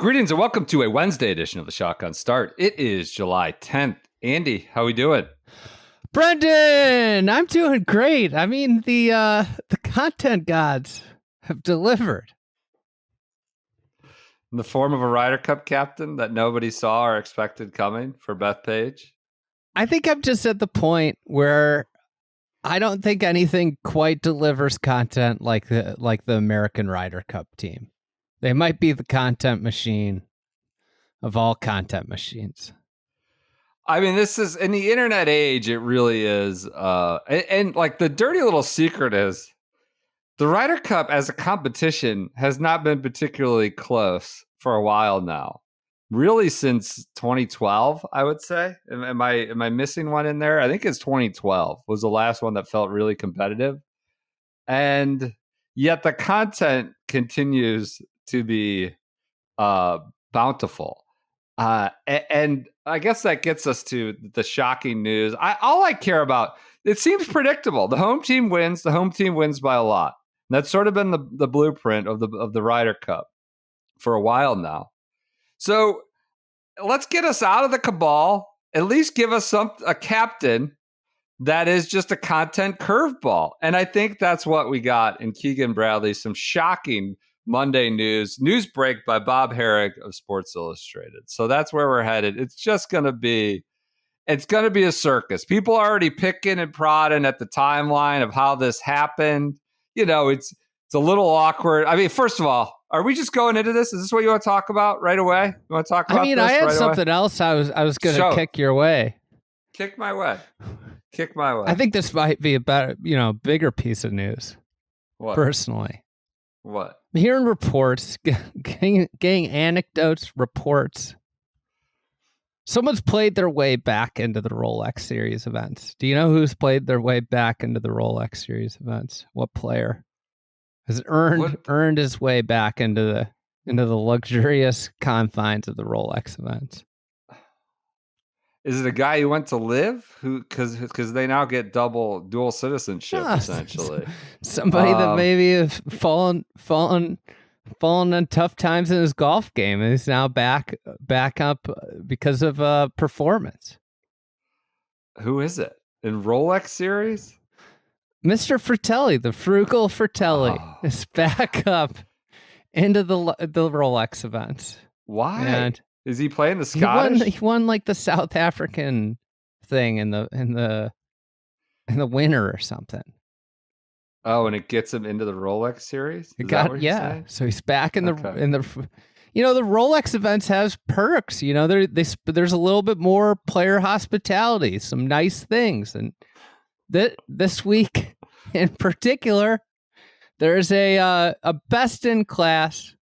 Greetings and welcome to a Wednesday edition of the Shotgun Start. It is July 10th. Andy, how we doing? Brendan, I'm doing great. I mean, the content gods have delivered. In the form of a Ryder Cup captain that nobody saw or expected coming for Bethpage. I think I'm just at the point where I don't think anything quite delivers content like the American Ryder Cup team. They might be the content machine of all content machines. I mean, this is in the internet age, it really is. And like the dirty little secret is the Ryder Cup as a competition has not been particularly close for a while now. Really since 2012, I would say. Am I missing one in there? I think it's 2012 was the last one that felt really competitive. And yet the content continues to be bountiful. And I guess that gets us to the shocking news. All I care about, it seems predictable. The home team wins. The home team wins by a lot. And that's sort of been the blueprint of the Ryder Cup for a while now. So let's get us out of the cabal. At least give us a captain that is just a content curveball. And I think that's what we got in Keegan Bradley. Some shocking Monday news break by Bob Herrig of Sports Illustrated. So that's where we're headed. It's going to be a circus. People are already picking and prodding at the timeline of how this happened. You know, it's a little awkward. I mean, first of all, are we just going into this? Is this what you want to talk about right away? You want to talk about this I had right something away? else I was going to kick your way. Kick my way. Kick my way. I think this might be a better, bigger piece of news. What? Personally. What? I'm hearing reports, getting anecdotes, reports. Someone's played their way back into the Rolex Series events. Do you know who's played their way back into the Rolex Series events? What player has earned his way back into the luxurious confines of the Rolex events? Is it a guy who went to live? Because they now get dual citizenship essentially. Somebody that maybe has fallen on tough times in his golf game and is now back up because of performance. Who is it in Rolex Series? Mr. Fratelli, the frugal Fratelli, is back up into the Rolex events. Why? And is he playing the Scottish? He won like the South African thing in the winter or something. Oh, and it gets him into the Rolex Series? So he's back in the the Rolex events has perks. There's a little bit more player hospitality, some nice things, and this week in particular, there's a best in class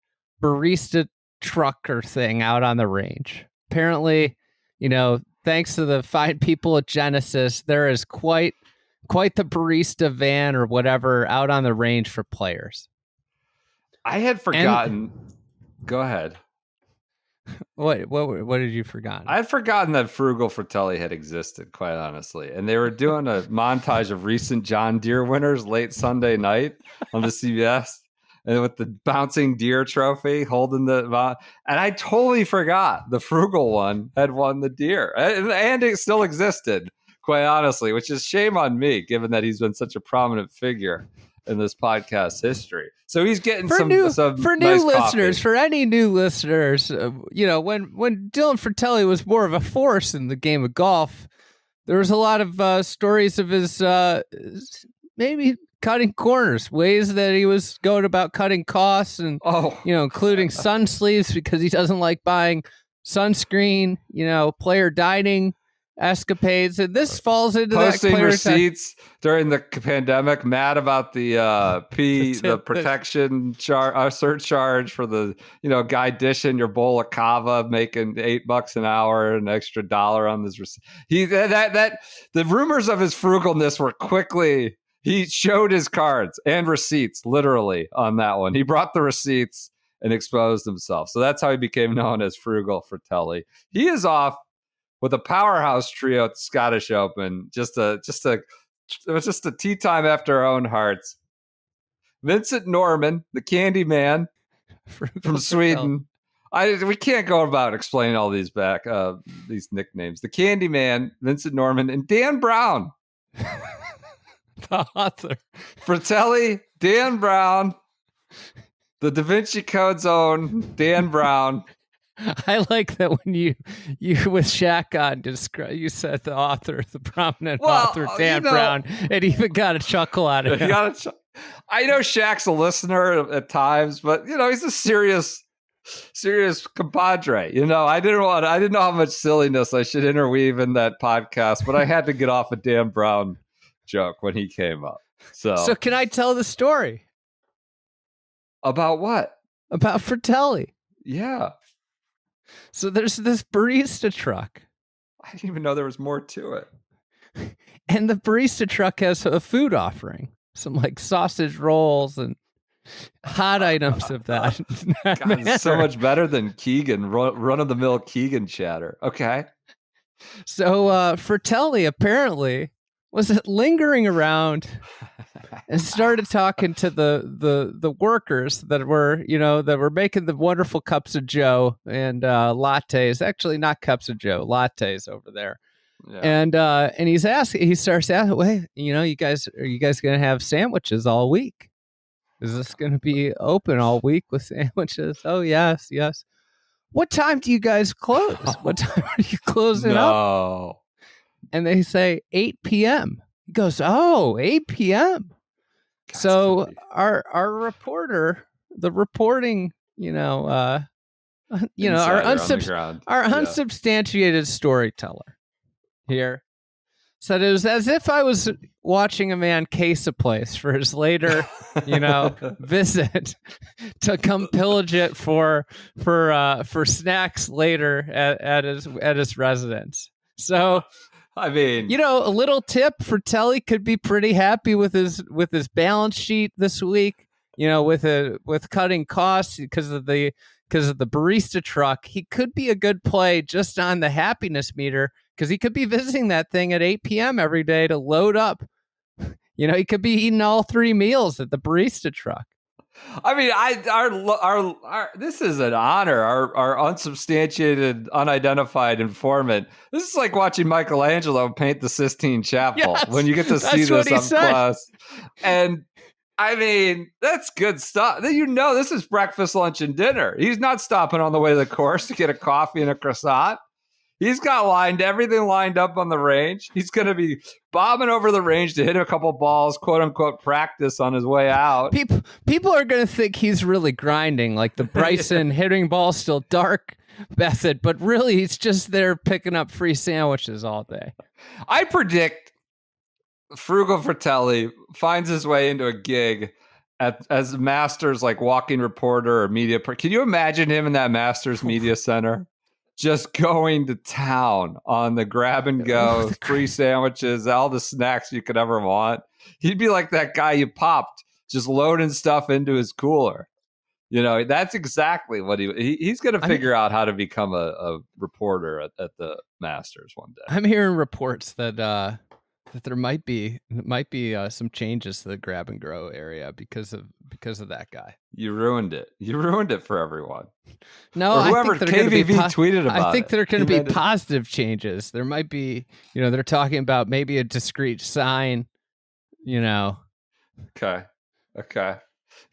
barista trucker thing out on the range. Apparently, thanks to the fine people at Genesis, there is quite the barista van or whatever out on the range for players. I had forgotten. Go ahead. What did you forgotten? I had forgotten that Frugal Fratelli had existed, quite honestly. And they were doing a montage of recent John Deere winners late Sunday night on the CBS. And with the bouncing deer trophy holding and I totally forgot the Frugal one had won the deer. And it still existed, quite honestly, which is shame on me, given that he's been such a prominent figure in this podcast history. So he's getting some new nice listeners, coffee. For any new listeners, when Dylan Fratelli was more of a force in the game of golf, there was a lot of stories of his maybe cutting corners, ways that he was going about cutting costs and, including sun sleeves because he doesn't like buying sunscreen, player dining escapades. And this falls into posting that receipts during the pandemic, mad about the the protection surcharge for the, guy dishing your bowl of kava, making $8 an hour, an extra $1 on this receipt. The rumors of his frugalness were quickly. He showed his cards and receipts, literally, on that one. He brought the receipts and exposed himself. So that's how he became known as Frugal Fratelli. He is off with a powerhouse trio at the Scottish Open. It was just a tea time after our own hearts. Vincent Norrman, the candy man from Sweden, We can't go about explaining all these these nicknames. The Candyman, Vincent Norman, and Dan Brown. The author. Fratelli, Dan Brown. The Da Vinci Code's own Dan Brown. I like that when you with Shaq on you said the author, the prominent author Dan Brown, and even got a chuckle out of him. I know Shaq's a listener at times, but he's a serious compadre. I didn't know how much silliness I should interweave in that podcast, but I had to get off a Dan Brown joke when he came up. So can I tell the story? About what? About Fratelli. Yeah. So there's this barista truck. I didn't even know there was more to it. And the barista truck has a food offering. Some like sausage rolls and hot items of that. God, it's so much better than Keegan, run-of-the-mill Keegan chatter. Okay. So Fratelli apparently was lingering around and started talking to the workers that were making the wonderful cups of Joe and lattes. Actually, not cups of Joe, lattes over there. Yeah. And he starts asking, "Wait, you guys are you guys gonna have sandwiches all week? Is this gonna be open all week with sandwiches?" "Oh yes. What time do you guys close? What time are you closing up?" And they say 8 p.m. He goes, "Oh, 8 p.m. God, so our reporter, the reporting, our unsubstantiated storyteller here said it was as if I was watching a man case a place for his later, visit to come pillage it for snacks later at his residence." So, I mean, a little tip for Telly could be pretty happy with his balance sheet this week. With cutting costs because of the barista truck, he could be a good play just on the happiness meter because he could be visiting that thing at 8 p.m. every day to load up. He could be eating all 3 meals at the barista truck. I mean, our this is an honor. Our unsubstantiated, unidentified informant. This is like watching Michelangelo paint the Sistine Chapel when you get to see this up close. And I mean, that's good stuff. This is breakfast, lunch, and dinner. He's not stopping on the way to the course to get a coffee and a croissant. He's got everything lined up on the range. He's going to be bobbing over the range to hit a couple balls, quote unquote, practice on his way out. People are going to think he's really grinding, like the Bryson hitting ball still dark method, but really he's just there picking up free sandwiches all day. I predict Frugal Fratelli finds his way into a gig as Masters, like walking reporter or media. Can you imagine him in that Masters media center? Just going to town on the grab and go, free sandwiches, all the snacks you could ever want. He'd be like that guy you popped, just loading stuff into his cooler. That's exactly what he's going to figure out how to become a reporter at the Masters one day. I'm hearing reports that there might be some changes to the grab and go area because of that guy. You ruined it. You ruined it for everyone. No, whoever KVV tweeted about it. I think there are going to be positive changes. There might be, they're talking about maybe a discreet sign. Okay.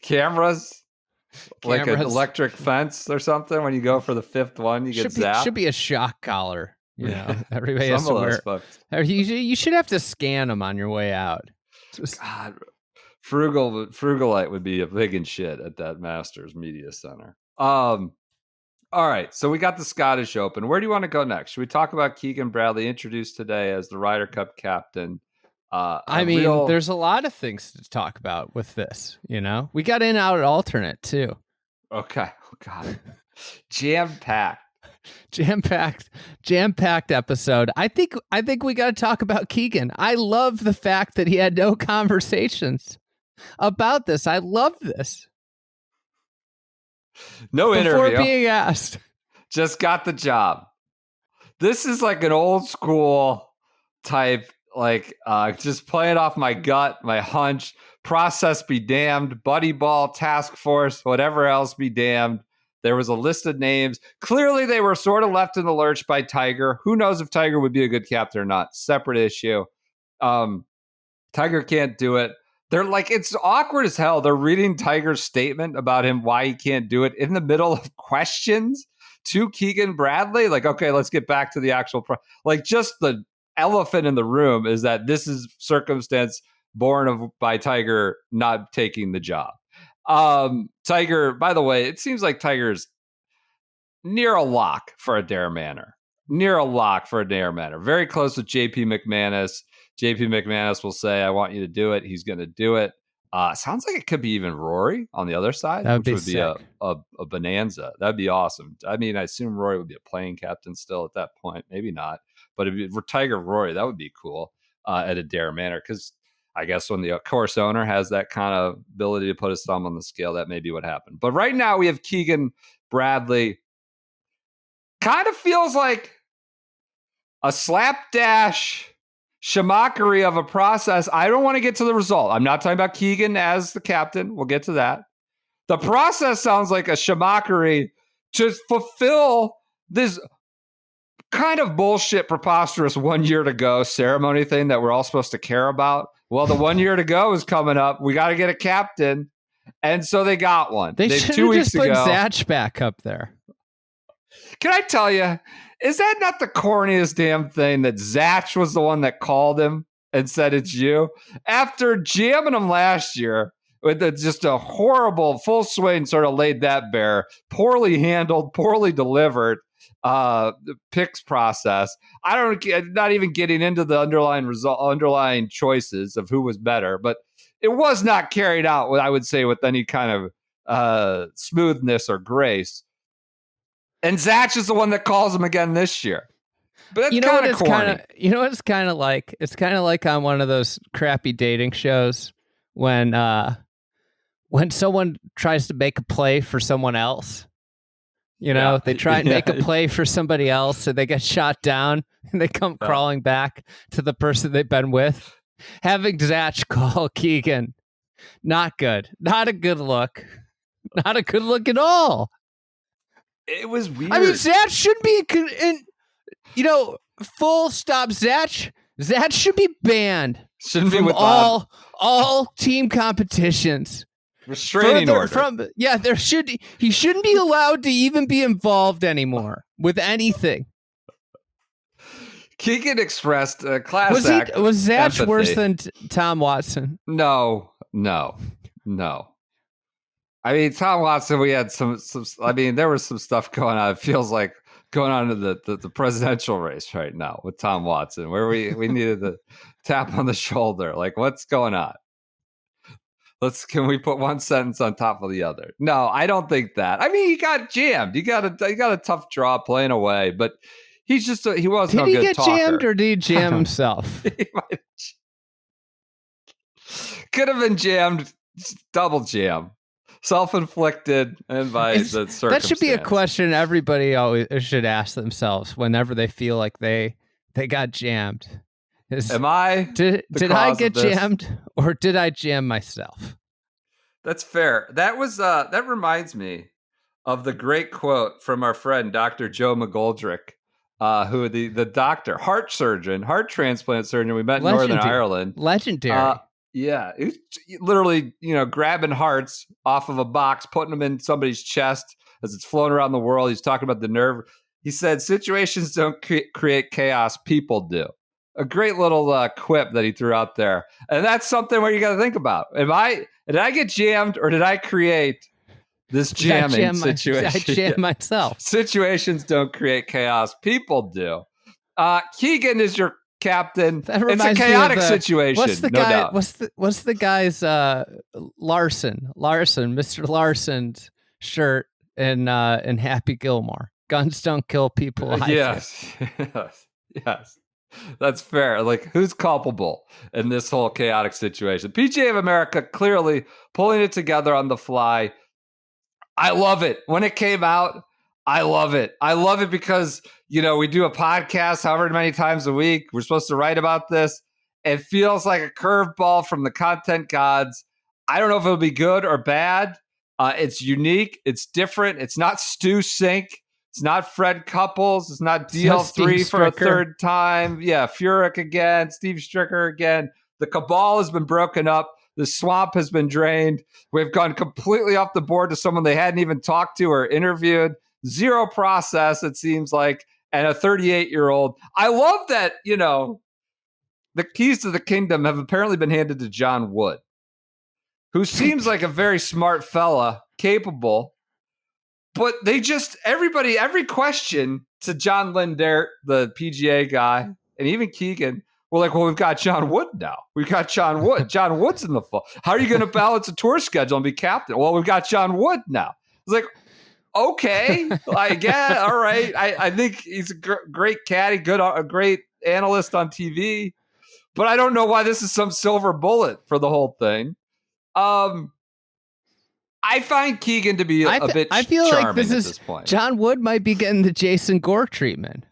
Cameras, like an electric fence or something. When you go for the 5th one, you get zapped. Should be a shock collar. Everybody has to wear. You should have to scan them on your way out. God, Frugalite would be a big and shit at that Masters Media Center. All right, so we got the Scottish Open. Where do you want to go next? Should we talk about Keegan Bradley, introduced today as the Ryder Cup captain? There's a lot of things to talk about with this. We got in out alternate too. Okay, oh God, jam-packed episode. I think we got to talk about Keegan. I love the fact that he had no conversations about this. I love this. No interview. Before being asked. Just got the job. This is like an old school type, just playing off my gut, my hunch, process be damned, buddy ball, task force, whatever else be damned. There was a list of names. Clearly, they were sort of left in the lurch by Tiger. Who knows if Tiger would be a good captain or not? Separate issue. Tiger can't do it. They're like, it's awkward as hell. They're reading Tiger's statement about him, why he can't do it in the middle of questions to Keegan Bradley. Like, okay, let's get back to the actual, like just the elephant in the room is that this is circumstance born by Tiger not taking the job. Tiger, by the way, it seems like Tiger's near a lock for a Dare Manor. Very close with JP McManus. JP McManus will say, I want you to do it. He's going to do it. Sounds like it could be even Rory on the other side, which would be a bonanza. That'd be awesome. I mean, I assume Rory would be a playing captain still at that point. Maybe not. But if it were Tiger Rory, that would be cool at a Dare Manor. Because I guess when the course owner has that kind of ability to put his thumb on the scale, that may be what happened. But right now we have Keegan Bradley. Kind of feels like a slapdash shamakery of a process. I don't want to get to the result. I'm not talking about Keegan as the captain. We'll get to that. The process sounds like a shamakery to fulfill this kind of bullshit, preposterous 1 year to go ceremony thing that we're all supposed to care about. Well, the 1 year to go is coming up. We got to get a captain. And so they got one. They should have just put Zatch back up there. Can I tell you, is that not the corniest damn thing that Zatch was the one that called him and said it's you? After jamming him last year with just a horrible full swing, sort of laid that bare, poorly handled, poorly delivered picks process. Not even getting into the underlying choices of who was better, but it was not carried out, I would say, with any kind of smoothness or grace. And Zatch is the one that calls him again this year. But that's kind of corny. You know what it's kind of like? It's kind of like on one of those crappy dating shows when someone tries to make a play for someone else. You know, they try and make a play for somebody else and they get shot down and they come crawling back to the person they've been with. Having Zatch call Keegan, not good. Not a good look. Not a good look at all. It was weird. I mean, Zatch should be full stop. Zatch should be banned from all team competitions. Restraining order. He shouldn't be allowed to even be involved anymore with anything. Keegan expressed a class act. Was Zatch empathy. Worse than Tom Watson? No. I mean, Tom Watson, we had some. I mean, there was some stuff going on. It feels like going on to the presidential race right now with Tom Watson, where we needed the tap on the shoulder. Like, what's going on? Can we put one sentence on top of the other? No, I don't think that. I mean, he got jammed. He got a tough draw playing away, but he's just he wasn't a good talker. Did he get jammed or did he jam himself? Could have been jammed, double jam. Self-inflicted and by the circumstance. That should be a question everybody always should ask themselves whenever they feel like they got jammed. Did I get jammed or did I jam myself? That's fair. That was that reminds me of the great quote from our friend Dr. Joe McGoldrick, who the doctor, heart transplant surgeon we met in Northern Ireland. Legendary. Yeah, it was literally, grabbing hearts off of a box, putting them in somebody's chest as it's flown around the world. He's talking about the nerve. He said, situations don't create chaos, people do. A great little quip that he threw out there. And that's something where you got to think about. Did I get jammed or did I create this jamming situation? I jammed myself. Situations don't create chaos, people do. Keegan is your captain. It's a chaotic situation. What's the guy? Doubt. What's the guy's Larson, Mr. Larson's shirt in Happy Gilmore? Guns don't kill people. Yes. That's fair. Like, who's culpable in this whole chaotic situation? PGA of America clearly pulling it together on the fly. I love it. When it came out, I love it. I love it because, we do a podcast however many times a week. We're supposed to write about this. It feels like a curveball from the content gods. I don't know if it'll be good or bad. It's unique. It's different. It's not Stu Cink. It's not Fred Couples. It's not DL3 for a third time. Yeah, Furyk again. Steve Stricker again. The cabal has been broken up. The swamp has been drained. We've gone completely off the board to someone they hadn't even talked to or interviewed. Zero process, it seems like, and a 38-year-old. I love that, the keys to the kingdom have apparently been handed to John Wood, who seems like a very smart fella, capable. But every question to John Linder, the PGA guy, and even Keegan, we're like, well, we've got John Wood now. We've got John Wood. John Wood's in the fall. How are you going to balance a tour schedule and be captain? Well, we've got John Wood now. It's like, okay, I get all right. I think he's a great caddy, a great analyst on TV, but I don't know why this is some silver bullet for the whole thing. I find Keegan to be a bit I feel charming like this point. John Wood might be getting the Jason Gore treatment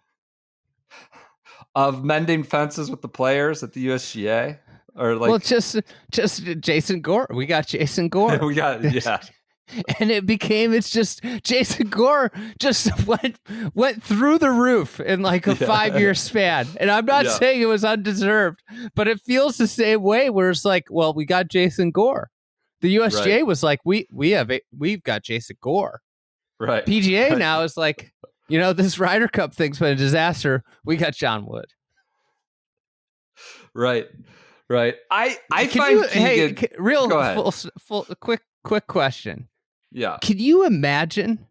of mending fences with the players at the USGA, or like, well, just Jason Gore. We got Jason Gore. we got and it's just Jason Gore just went through the roof in like a 5-year span. And I'm not saying it was undeserved, but it feels the same way where it's like, well, we got Jason Gore. The USGA was like, we've got Jason Gore. Right. PGA now is like, this Ryder Cup thing's been a disaster. We got John Wood. Right. I find Keegan, quick question. Yeah. Can you imagine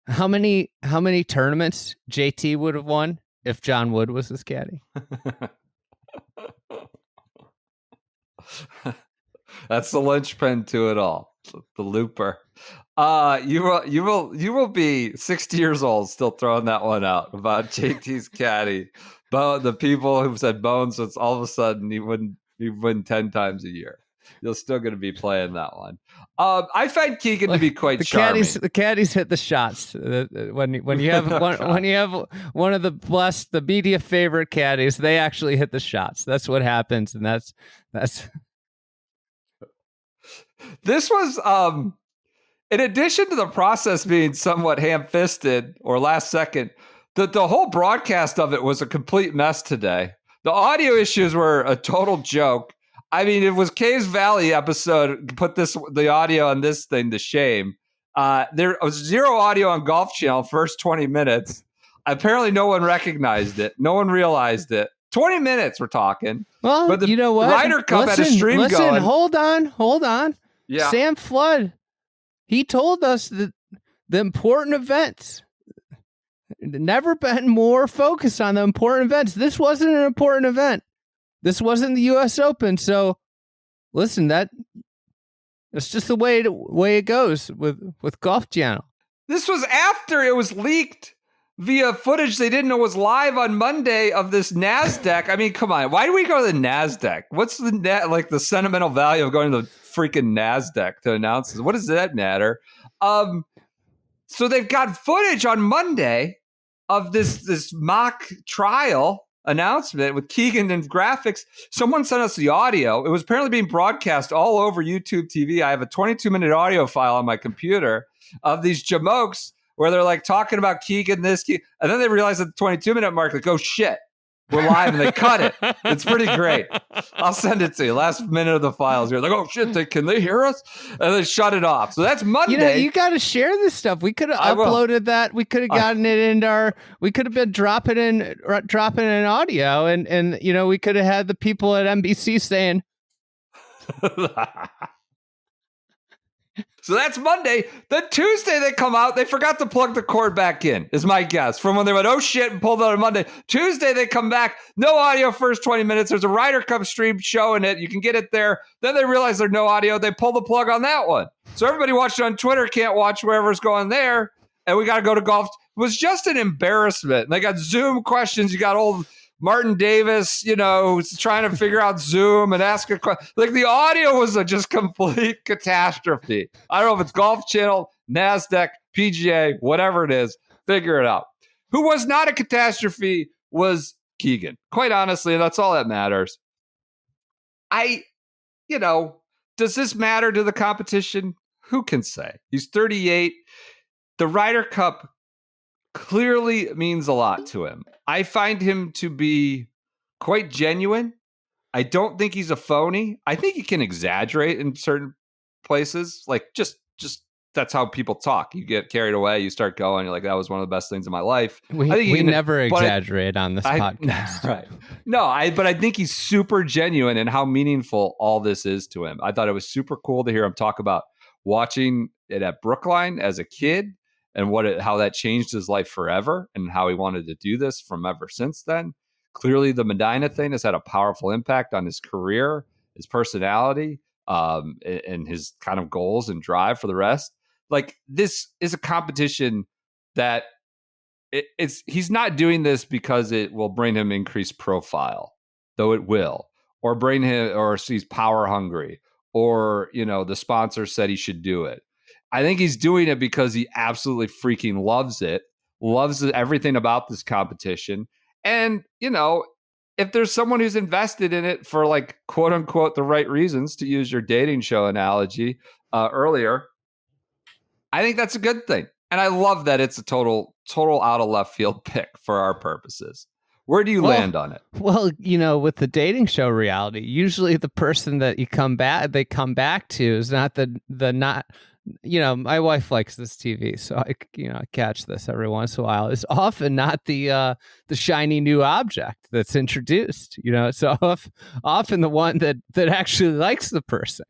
how many tournaments JT would have won if John Wood was his caddy? That's the linchpin to it all. The looper. You will be 60 years old still throwing that one out about JT's caddy. But the people who've said Bones, it's all of a sudden you win 10 times a year. You're still going to be playing that one. I find Keegan to be quite charming. The caddies hit the shots when you have one of the media favorite caddies. They actually hit the shots. That's what happens, and that's. This was in addition to the process being somewhat ham-fisted or last second. The whole broadcast of it was a complete mess today. The audio issues were a total joke. I mean, it was Caves Valley episode put the audio on this thing to shame. There was zero audio on Golf Channel first 20 minutes. Apparently, no one recognized it. No one realized it. 20 minutes we're talking. Well, but you know what? Ryder Cup had a stream going. Hold on. Yeah. Sam Flood, he told us that the important events. Never been more focused on the important events. This wasn't an important event. This wasn't the U.S. Open. So, listen, that's just the way it goes with Golf Channel. This was after it was leaked via footage they didn't know was live on Monday of this NASDAQ. I mean, come on. Why do we go to the NASDAQ? What's the sentimental value of going to the freaking NASDAQ to announce this? What does that matter? So they've got footage on Monday of this mock trial announcement with Keegan and graphics. Someone sent us the audio. It was apparently being broadcast all over YouTube TV. I have a 22-minute audio file on my computer of these jamokes where they're like talking about Keegan, and then they realize at the 22-minute mark, like, oh shit, we're live, and they cut it. It's pretty great. I'll send it to you. Last minute of the files. You're like, oh shit, can they hear us? And they shut it off. So that's Monday. You got to share this stuff. We could have uploaded that. We could have gotten it into we could have been dropping in audio, and we could have had the people at NBC saying. So that's Monday. Then Tuesday they come out. They forgot to plug the cord back in, is my guess. From when they went, oh shit, and pulled out on Monday. Tuesday they come back. No audio first 20 minutes. There's a Ryder Cup stream showing it. You can get it there. Then they realize there's no audio. They pull the plug on that one. So everybody watching on Twitter can't watch wherever's going there. And we got to go to golf. It was just an embarrassment. And they got Zoom questions. You got old Martin Davis, who's trying to figure out Zoom and ask a question. Like, the audio was a just complete catastrophe. I don't know if it's Golf Channel, NASDAQ, PGA, whatever it is. Figure it out. Who was not a catastrophe was Keegan. Quite honestly, that's all that matters. Does this matter to the competition? who can say? He's 38. The Ryder Cup clearly means a lot to him. I find him to be quite genuine. I don't think he's a phony. I think he can exaggerate in certain places. Like just that's how people talk. You get carried away, you start going, you're like, that was one of the best things in my life. We never exaggerate on this podcast. Right. No, but I think he's super genuine in how meaningful all this is to him. I thought it was super cool to hear him talk about watching it at Brookline as a kid and how that changed his life forever and how he wanted to do this from ever since then. Clearly, the Medina thing has had a powerful impact on his career, his personality, and his kind of goals and drive for the rest. Like, this is a competition that he's not doing this because it will bring him increased profile, though it will, or bring him, or he's power hungry, or, the sponsor said he should do it. I think he's doing it because he absolutely freaking loves everything about this competition. And, if there's someone who's invested in it for, like, quote unquote, the right reasons, to use your dating show analogy earlier, I think that's a good thing. And I love that it's a total out of left field pick for our purposes. Where do you land on it? Well, with the dating show reality, usually the person that they come back to is not my wife likes this TV, so I catch this every once in a while. It's often not the shiny new object that's introduced. It's often the one that actually likes the person.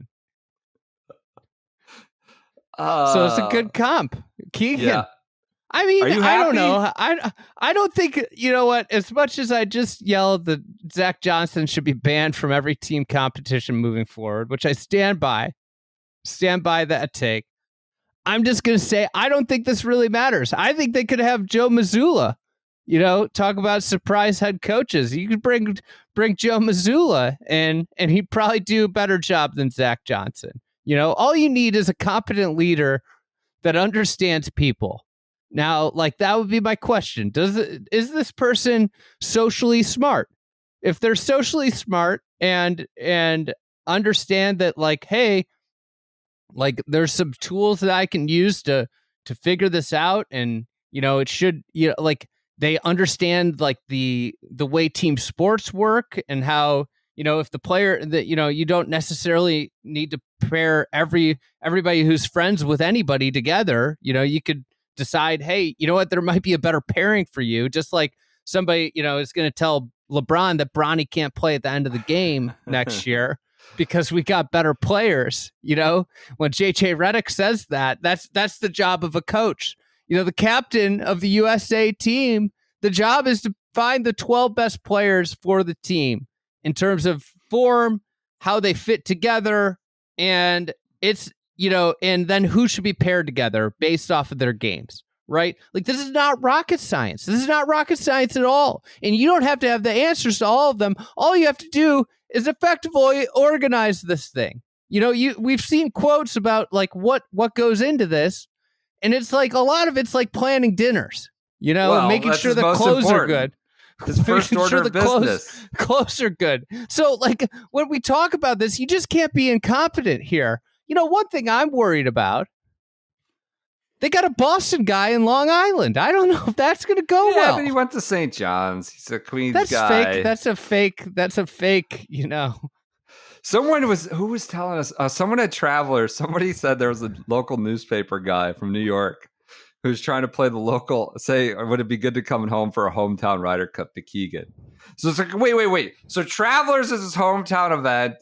So it's a good comp. Keegan. Yeah. I mean, I don't know. I don't think, as much as I just yelled that Zach Johnson should be banned from every team competition moving forward, which I stand by that take. I'm just going to say, I don't think this really matters. I think they could have Joe Mazzulla, talk about surprise head coaches. You could bring Joe Mazzulla and he'd probably do a better job than Zach Johnson. All you need is a competent leader that understands people. Now, like, that would be my question. Is this person socially smart? If they're socially smart and understand that, like, hey, like, there's some tools that I can use to figure this out, and it should, like, they understand, like, the way team sports work and how, if the player that, you don't necessarily need to pair everybody who's friends with anybody together. You could decide, hey, you know what, there might be a better pairing for you. Just like somebody, is going to tell LeBron that Bronny can't play at the end of the game next year because we got better players. When JJ Redick says that, that's the job of a coach. The captain of the USA team, the job is to find the 12 best players for the team in terms of form, how they fit together, and it's, and then who should be paired together based off of their games, right? Like, this is not rocket science. This is not rocket science at all. And you don't have to have the answers to all of them. All you have to do is effectively organize this thing. We've seen quotes about, like, what goes into this, and it's like a lot of it's like planning dinners, and making sure the clothes are good. His first order of business. Clothes are good. So, like, when we talk about this, you just can't be incompetent here. One thing I'm worried about, they got a Boston guy in Long Island. I don't know if that's going to go well. Yeah, but he went to St. John's. He's a Queens guy. Fake. That's a fake, Who was telling us, someone at Travelers, somebody said there was a local newspaper guy from New York who's trying to play the local, say, would it be good to come home for a hometown Ryder Cup to Keegan? So it's like, wait. So Travelers is his hometown event.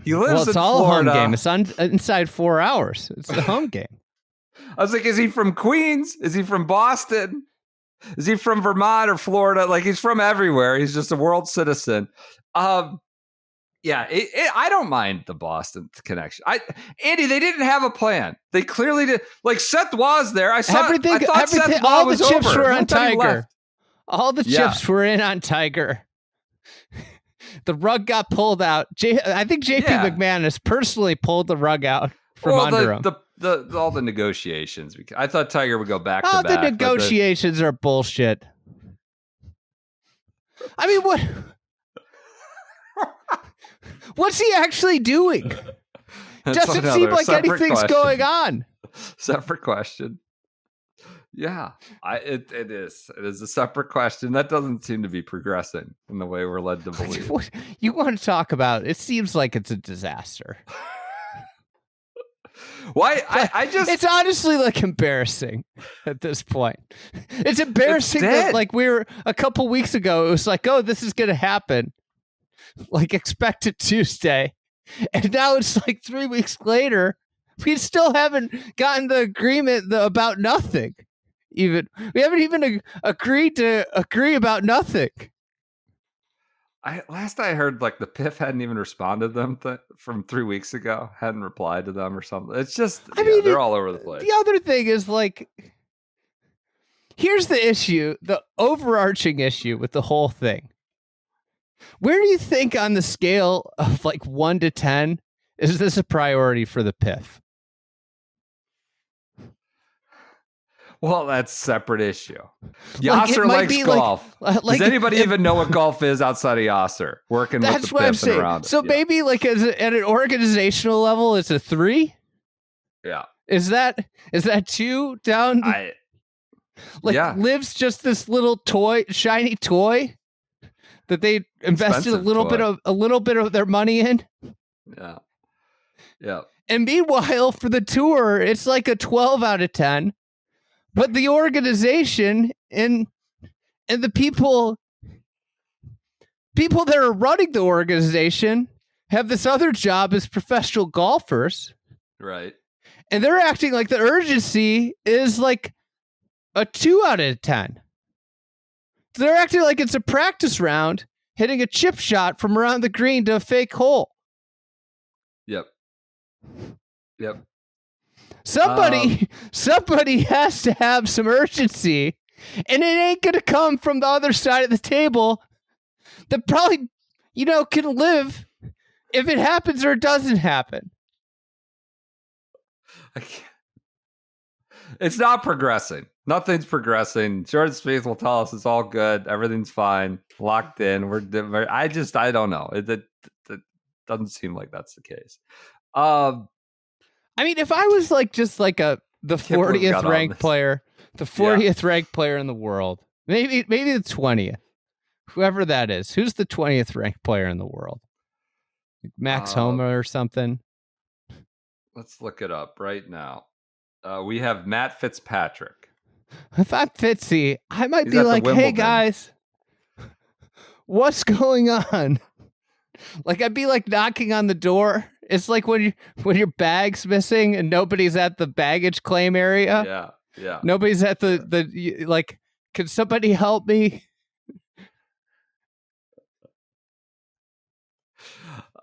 He lives in Florida. Well, it's all a home game. It's inside 4 hours. It's a home game. I was like, is he from Queens? Is he from Boston? Is he from Vermont or Florida? Like, he's from everywhere. He's just a world citizen. Yeah, I don't mind the Boston connection. Andy, they didn't have a plan. They clearly did. Like, Seth was there. I thought Seth all was the chips over. were on Tiger. All the chips were in on Tiger. The rug got pulled out. I think JP McManus personally pulled the rug out from under him. All the negotiations. I thought Tiger would go back to back. The negotiations are bullshit. I mean, what? What's he actually doing? Doesn't seem like anything's going on. Separate question. Yeah, it is. It is a separate question. That doesn't seem to be progressing in the way we're led to believe. What you want to talk about? It seems like it's a disaster. Why? I just... It's honestly like embarrassing at this point. It's embarrassing that like we were a couple weeks ago. It was like, oh, this is going to happen. Like expected Tuesday. And now it's like 3 weeks later. We still haven't gotten the agreement about nothing. We haven't even agreed to agree about nothing. Last I heard, like the PIF hadn't even responded to them from 3 weeks ago. Hadn't replied to them or something. It's just, I mean, they're all over the place. The other thing is like, here's the issue, the overarching issue with the whole thing. Where do you think on the scale of like 1 to 10 is this a priority for the PIF? Well, that's a separate issue. Yasser likes golf. Does anybody even know what golf is outside of Yasser? Working with the PIF and around it. So maybe like at an organizational level, it's a 3? Yeah. Is that 2 down? Liv's just this little toy, shiny toy that they invested a little bit of their money in. Yeah. Yeah. And meanwhile, for the tour, it's like a 12 out of 10. But the organization and the people that are running the organization have this other job as professional golfers. Right. And they're acting like the urgency is like a 2 out of 10. So they're acting like it's a practice round, hitting a chip shot from around the green to a fake hole. Yep. Somebody has to have some urgency, and it ain't going to come from the other side of the table that probably, can live if it happens or it doesn't happen. It's not progressing. Nothing's progressing. Jordan Spieth will tell us it's all good. Everything's fine. Locked in. I don't know. It doesn't seem like that's the case. I mean, if I was like just like the 40th ranked player, the 40th ranked player in the world, maybe the 20th, whoever that is, who's the 20th ranked player in the world? Max Homa or something? Let's look it up right now. We have Matt Fitzpatrick. If I'm Fitzy, I might be like, hey guys, what's going on? Like I'd be like knocking on the door. It's like when your bag's missing and nobody's at the baggage claim area. Yeah. Nobody's at the like, can somebody help me?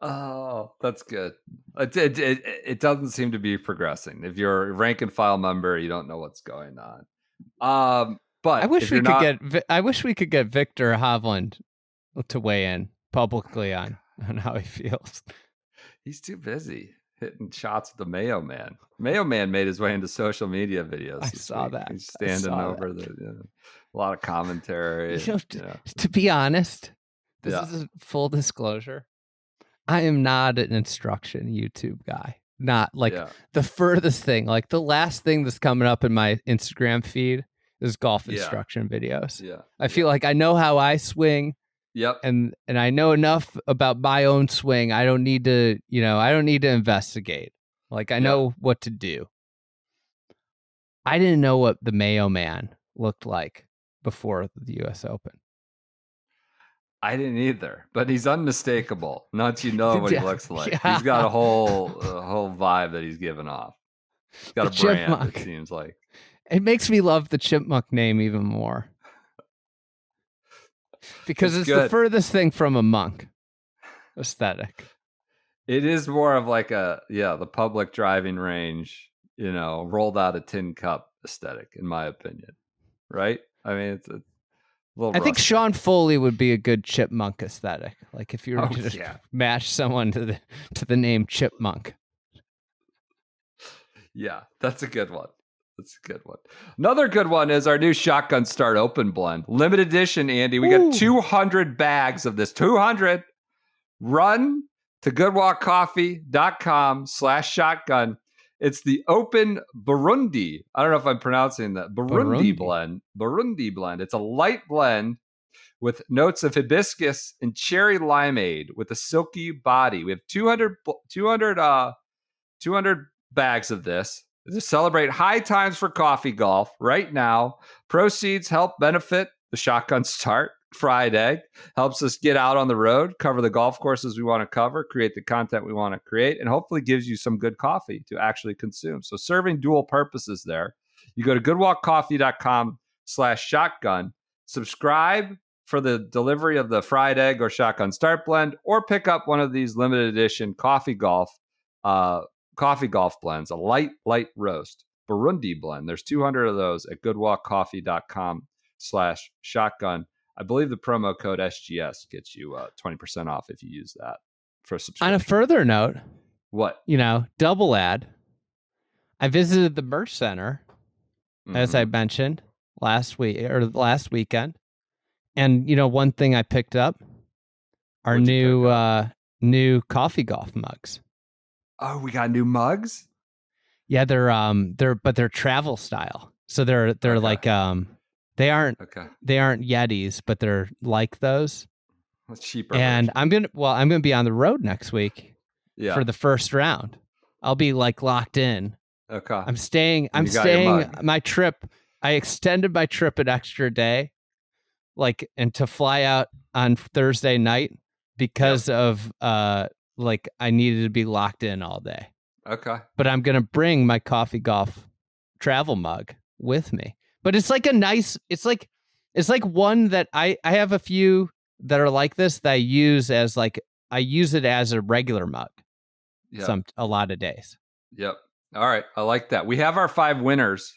Oh, that's good. It doesn't seem to be progressing. If you're a rank and file member, you don't know what's going on. But I wish we could get Victor Hovland to weigh in publicly on how he feels. He's too busy hitting shots with the Mayo Man. Mayo Man made his way into social media videos. I saw that. He's standing over a lot of commentary. To be honest, this is a full disclosure. I am not an instruction YouTube guy. Not like the furthest thing. Like the last thing that's coming up in my Instagram feed is golf instruction videos. Yeah. I feel like I know how I swing. Yep. And I know enough about my own swing. I don't need to, investigate. Like I know what to do. I didn't know what the Mayo Man looked like before the US Open. I didn't either, but he's unmistakable. Not what he looks like. Yeah. He's got a whole vibe that he's giving off. He's got a brand, chipmunk. It seems like. It makes me love the chipmunk name even more. Because it's the furthest thing from a monk aesthetic. It is more of like the public driving range, rolled out a tin cup aesthetic, in my opinion. Right? I mean, it's a little I think Sean Foley would be a good chipmunk aesthetic. Like if you were to just match someone to the name Chipmunk. Yeah, that's a good one. Another good one is our new Shotgun Start Open blend. Limited edition, Andy. We got 200 bags of this. 200. Run to goodwalkcoffee.com/shotgun. It's the Open Burundi. I don't know if I'm pronouncing that. Burundi blend. Burundi blend. It's a light blend with notes of hibiscus and cherry limeade with a silky body. We have 200 bags of this to celebrate high times for coffee golf right now. Proceeds help benefit the Shotgun Start Friday, helps us get out on the road, cover the golf courses we want to cover, create the content we want to create, and hopefully gives you some good coffee to actually consume. So serving dual purposes there. You go to goodwalkcoffee.com/shotgun, subscribe for the delivery of the fried egg or Shotgun Start blend, or pick up one of these limited edition coffee golf blends, a light roast Burundi blend. There's 200 of those at goodwalkcoffee.com/shotgun. I believe the promo code SGS gets you 20% off if you use that for subscription. On a further note, what? Double ad. I visited the Merch Center, as I mentioned last weekend, and one thing I picked up are new coffee golf mugs. Oh, we got new mugs? Yeah, they're travel style. So they're like they aren't Yetis, but they're like those. That's cheaper. And version. I'm gonna be on the road next week for the first round. I'll be like locked in. Okay. I'm staying my trip. I extended my trip an extra day, and to fly out on Thursday night because of I needed to be locked in all day. Okay. But I'm going to bring my coffee golf travel mug with me. But it's like it's like one that I have a few that are like this that I use as I use it as a regular mug. Yep. A lot of days. Yep. All right. I like that. We have our 5 winners.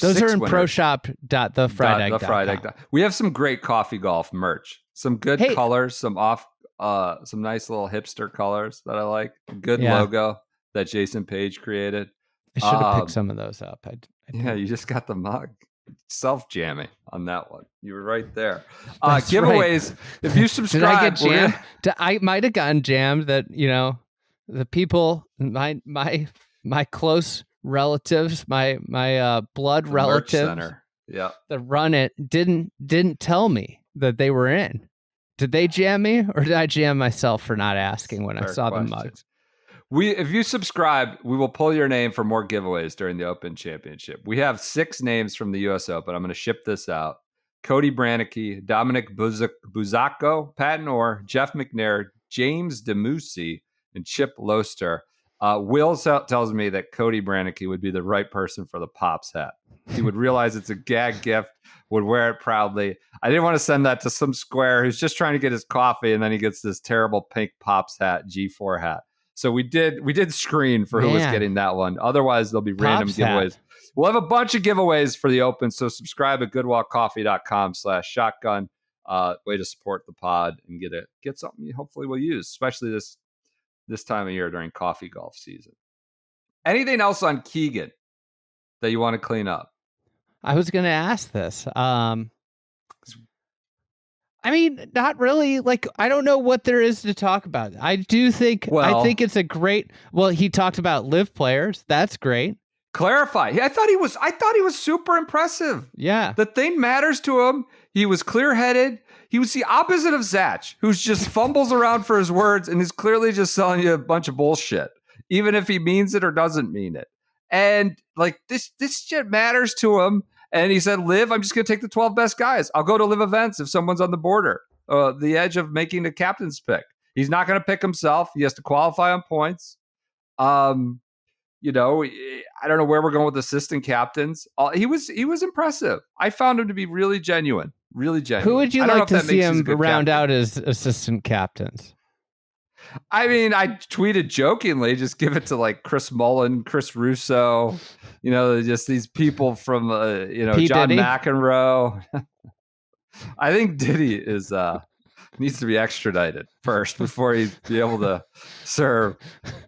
Those are in proshop.thefriedegg.com. We have some great coffee golf merch. Some good colors, some nice little hipster colors that I like. Good logo that Jason Page created. I should have picked some of those up. You just got the mug. Self-jamming on that one. You were right there. Giveaways. Right. If you subscribe, did I get jammed? I might have gotten jammed that, the people, my close relatives, my blood relatives that run it didn't tell me that they were in. Did they jam me, or did I jam myself for not asking when I saw the mugs? If you subscribe, we will pull your name for more giveaways during the Open Championship. We have 6 names from the U.S. Open. I'm going to ship this out. Cody Brannicky, Dominic Buzacco, Patton Orr, Jeff McNair, James DeMusi, and Chip Loester. Will tells me that Cody Brannicky would be the right person for the Pops hat. He would realize it's a gag gift, would wear it proudly. I didn't want to send that to some square who's just trying to get his coffee, and then he gets this terrible pink Pops hat, G4 hat. So we did screen for who was getting that one. Otherwise, there'll be random giveaways. We'll have a bunch of giveaways for the Open, so subscribe at goodwalkcoffee.com/shotgun. Way to support the pod and get something you hopefully will use, especially this time of year during coffee golf season. Anything else on Keegan that you want to clean up? I was going to ask this. Not really. I don't know what there is to talk about. I think it's a great. Well, he talked about live players. That's great. Clarify. I thought he was super impressive. Yeah. The thing matters to him. He was clear-headed. He was the opposite of Zatch, who's just fumbles around for his words and is clearly just selling you a bunch of bullshit, even if he means it or doesn't mean it. And this shit matters to him. And he said, Liv, I'm just going to take the 12 best guys. I'll go to live events if someone's on the border, the edge of making the captain's pick. He's not going to pick himself. He has to qualify on points. I don't know where we're going with assistant captains. He was impressive. I found him to be really genuine. Really genuine. Who would you like to see him round out as assistant captains? I tweeted jokingly, just give it to Chris Mullen, Chris Russo, just these people from, P. John Diddy? McEnroe. I think Diddy needs to be extradited first before he'd be able to serve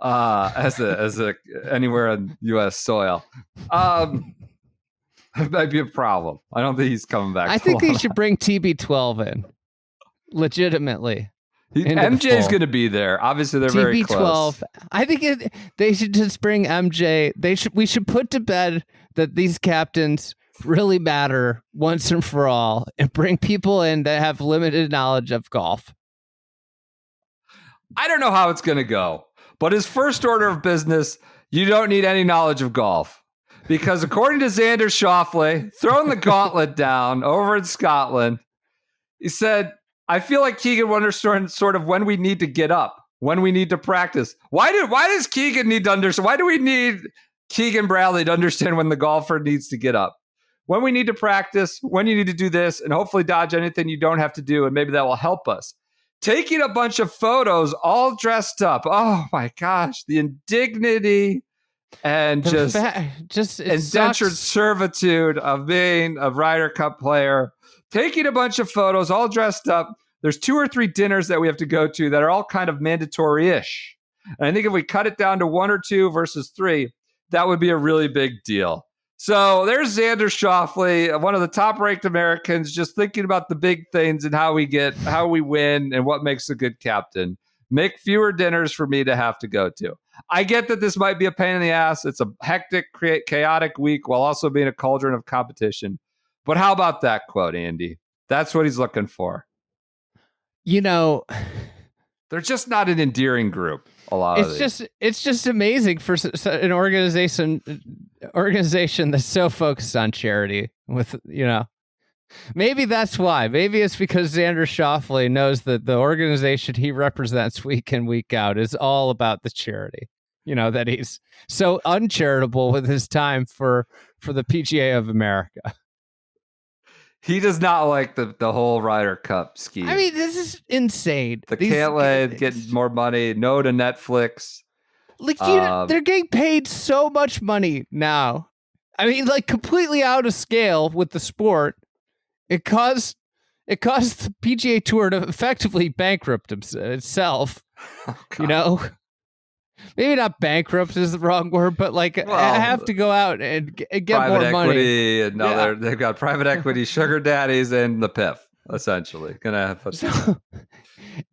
as a anywhere on U.S. soil. It might be a problem. I don't think he's coming back. I think they should bring TB12 in. Legitimately. MJ's going to be there. Obviously, they're very close. I think they should just bring MJ. We should put to bed that these captains really matter once and for all, and bring people in that have limited knowledge of golf. I don't know how it's going to go, but his first order of business, you don't need any knowledge of golf. Because according to Xander Schauffele, throwing the gauntlet down over in Scotland, he said, I feel like Keegan will understand sort of when we need to get up, when we need to practice. Why does Keegan need to understand? Why do we need Keegan Bradley to understand when the golfer needs to get up? When we need to practice, when you need to do this, and hopefully dodge anything you don't have to do, and maybe that will help us. Taking a bunch of photos all dressed up. Oh my gosh, the indignity and just indentured servitude of being a Ryder Cup player. Taking a bunch of photos all dressed up. There's 2 or 3 dinners that we have to go to that are all kind of mandatory-ish. And I think if we cut it down to 1 or 2 versus 3, that would be a really big deal. So there's Xander Schauffele, one of the top-ranked Americans, just thinking about the big things and how we win and what makes a good captain. Make fewer dinners for me to have to go to. I get that this might be a pain in the ass. It's a hectic, chaotic week while also being a cauldron of competition. But how about that quote, Andy? That's what he's looking for. You know, they're just not an endearing group. A lot of these. It's just amazing for an organization that's so focused on charity. With maybe that's why. Maybe it's because Xander Schauffele knows that the organization he represents week in, week out is all about the charity. That he's so uncharitable with his time for the PGA of America. He does not like the whole Ryder Cup scheme. I mean, this is insane. Getting more money, no to Netflix. Like, they're getting paid so much money now. I mean, like, completely out of scale with the sport. It caused the PGA Tour to effectively bankrupt itself. Oh, maybe not bankrupt is the wrong word, but I have to go out and get more money. Private equity, and now they've got private equity, sugar daddies, and the PIF, essentially.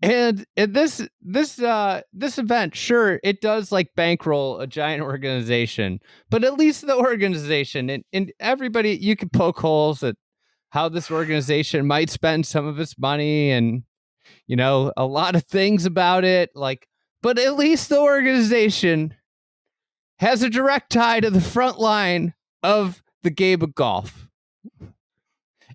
And this event, sure, it does bankroll a giant organization, but at least the organization and everybody, you can poke holes at how this organization might spend some of its money and a lot of things about it, but at least the organization has a direct tie to the front line of the game of golf.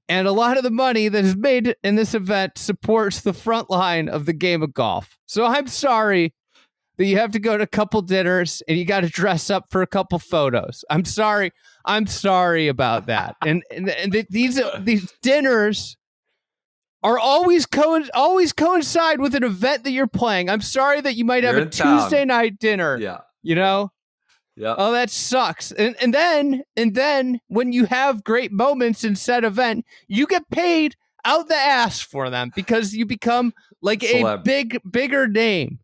And a lot of the money that is made in this event supports the front line of the game of golf. So I'm sorry that you have to go to a couple dinners and you got to dress up for a couple photos. I'm sorry about that. And these dinners are always coincide with an event that you're playing. I'm sorry that you might have a Tuesday night dinner. Yeah. Yeah. Oh, that sucks. And then when you have great moments in said event, you get paid out the ass for them because you become a bigger name.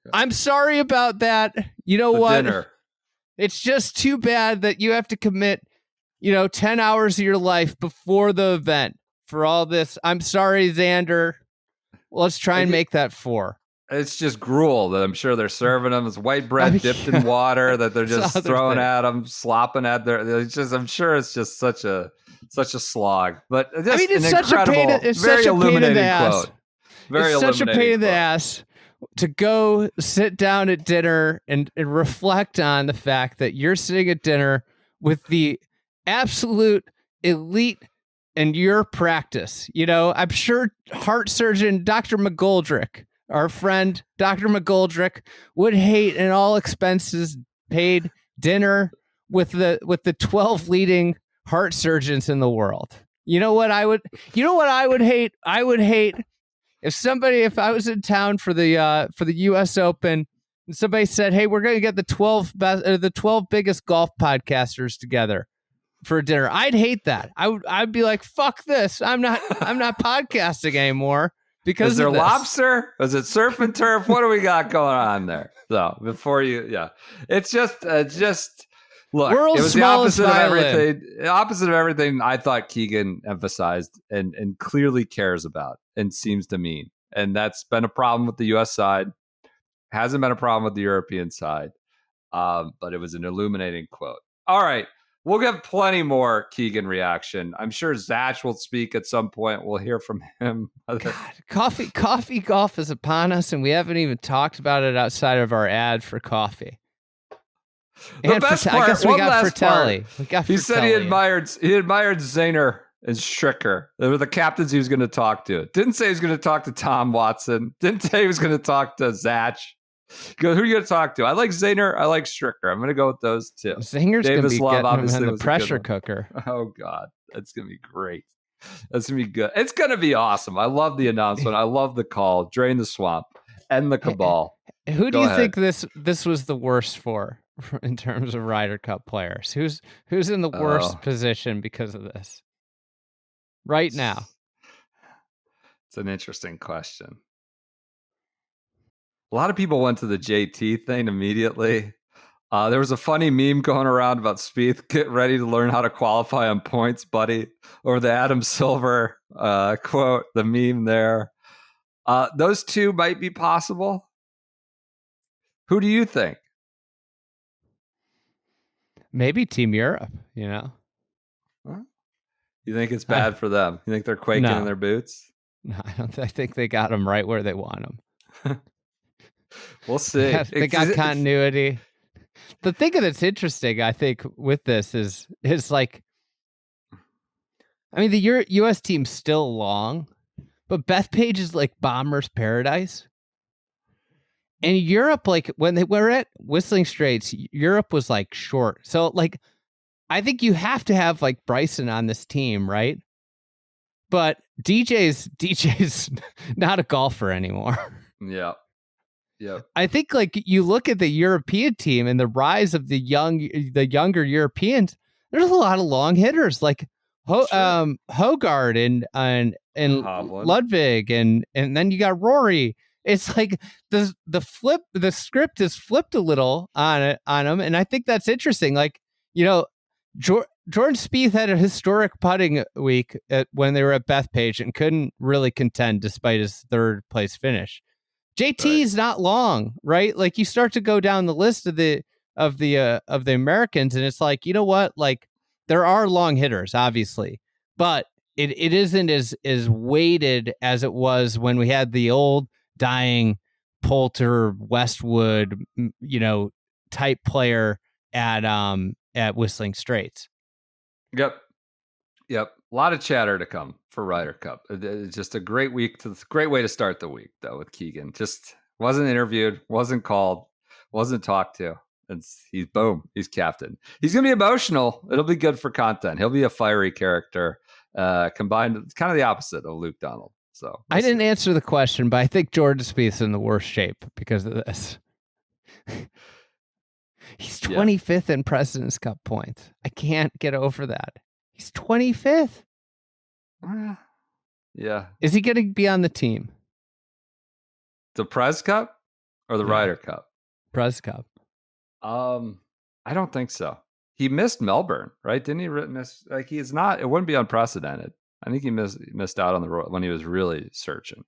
Yeah. I'm sorry about that. You know what? Dinner. It's just too bad that you have to commit, 10 hours of your life before the event for all this. I'm sorry, Xander. Let's try and make that 4. It's just gruel that I'm sure they're serving them. It's white bread dipped in water that they're just throwing at them, slopping at I'm sure it's just such a slog. But it's such a pain. It's very illuminating quote. It's such a pain in the ass to go sit down at dinner and reflect on the fact that you're sitting at dinner with the absolute elite in your practice. I'm sure heart surgeon Dr. McGoldrick, our friend Dr. McGoldrick, would hate an all expenses paid dinner with the 12 leading heart surgeons in the world. You know what I would hate? I would hate if I was in town for the US Open and somebody said, "Hey, we're going to get the 12 biggest golf podcasters together for dinner." I'd hate that. I'd be like, "Fuck this. I'm not podcasting anymore." Because is there lobster? Is it surf and turf? What do we got going on there? So it's just look. World's it was the opposite of everything. Opposite of everything I thought Keegan emphasized and clearly cares about and seems to mean. And that's been a problem with the U.S. side. Hasn't been a problem with the European side. But it was an illuminating quote. All right. We'll get plenty more Keegan reaction. I'm sure Zatch will speak at some point. We'll hear from him. God, coffee golf is upon us, and we haven't even talked about it outside of our ad for coffee. The best part, I guess we got Fratelli. He said he admired Xander and Stricker. They were the captains he was going to talk to. Didn't say he was going to talk to Tom Watson. Didn't say he was going to talk to Zatch. He goes, who are you going to talk to? I like Xander. I like Stricker. I'm going to go with those two. Zinger's going to be getting him in the pressure cooker. Oh, God. That's going to be great. That's going to be good. It's going to be awesome. I love the announcement. I love the call. Drain the swamp. End the cabal. Who do you think this was the worst for in terms of Ryder Cup players? Who's in the worst position because of this right now? It's an interesting question. A lot of people went to the JT thing immediately. There was a funny meme going around about Spieth, get ready to learn how to qualify on points, buddy, or the Adam Silver quote, the meme there. Those two might be possible. Who do you think? Maybe Team Europe, you know? Huh? You think it's bad for them? You think they're quaking in their boots? No, I don't. I think they got them right where they want them. We'll see. They got continuity. The thing that's interesting, I think, with this is like, I mean, the U.S. team's still long, but Bethpage is like bomber's paradise. And Europe, like when they were at Whistling Straits, Europe was like short. So like, I think you have to have like Bryson on this team, right? But DJ's not a golfer anymore. Yeah. Yeah. I think like you look at the European team and the rise of the younger Europeans, there's a lot of long hitters like Hogard and Ludwig and then you got Rory. It's like the script is flipped a little on them, and I think that's interesting. Like, you know, Jordan Spieth had a historic putting week when they were at Bethpage and couldn't really contend despite his third place finish. JT is not long, right? Like you start to go down the list of the Americans, and it's like, you know what? Like there are long hitters, obviously, but it isn't as weighted as it was when we had the old dying Poulter, Westwood, you know, type player at Whistling Straits. Yep. A lot of chatter to come for Ryder Cup. It's just a great week. Great way to start the week, though, with Keegan. Just wasn't interviewed, wasn't called, wasn't talked to. He's captain. He's going to be emotional. It'll be good for content. He'll be a fiery character, combined, kind of the opposite of Luke Donald. So I didn't answer the question, but I think Jordan Spieth's in the worst shape because of this. He's 25th in President's Cup points. I can't get over that. He's 25th. Yeah. Is he going to be on the team? The Pres Cup or the Ryder Cup? Pres Cup. I don't think so. He missed Melbourne, right? Didn't he miss? Like he's not. It wouldn't be unprecedented. I think he missed out on when he was really searching.